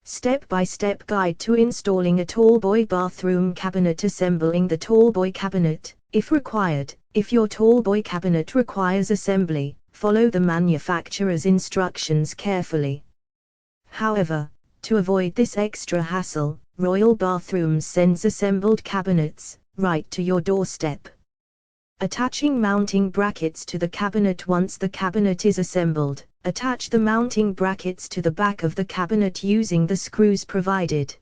Step-by-step guide to installing a Tallboy bathroom cabinet. Assembling the Tallboy cabinet, if required. If your Tallboy cabinet requires assembly, follow the manufacturer's instructions carefully. However, to avoid this extra hassle, Royal Bathrooms sends assembled cabinets right to your doorstep. Attaching mounting brackets to the cabinet. Once the cabinet is assembled, attach the mounting brackets to the back of the cabinet using the screws provided.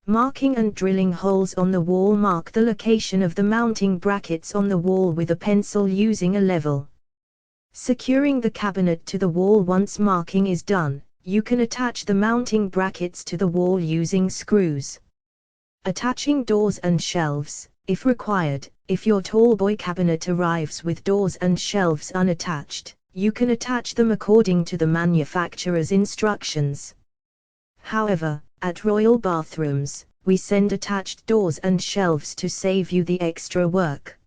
Marking and drilling holes on the wall. Mark the location of the mounting brackets on the wall with a pencil using a level. Securing the cabinet to the wall. Once marking is done, you can attach the mounting brackets to the wall using screws. Attaching doors and shelves, if required. If your Tallboy cabinet arrives with doors and shelves unattached, you can attach them according to the manufacturer's instructions. However, at Royal Bathrooms, we send attached doors and shelves to save you the extra work.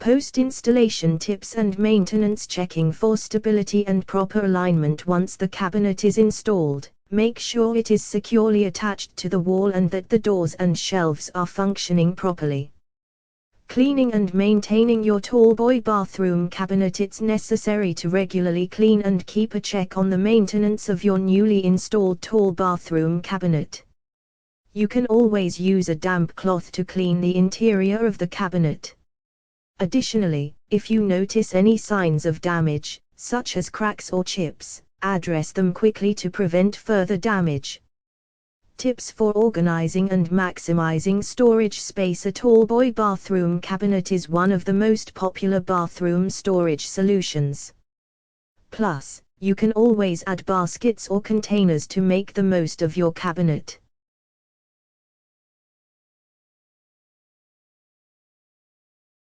Post-installation tips and maintenance. Checking for stability and proper alignment. Once the cabinet is installed, make sure it is securely attached to the wall and that the doors and shelves are functioning properly. Cleaning and maintaining your Tallboy bathroom cabinet. It's necessary to regularly clean and keep a check on the maintenance of your newly installed tall bathroom cabinet. You can always use a damp cloth to clean the interior of the cabinet. Additionally, if you notice any signs of damage, such as cracks or chips, address them quickly to prevent further damage. Tips for organizing and maximizing storage space. A Tallboy bathroom cabinet is one of the most popular bathroom storage solutions. Plus, you can always add baskets or containers to make the most of your cabinet.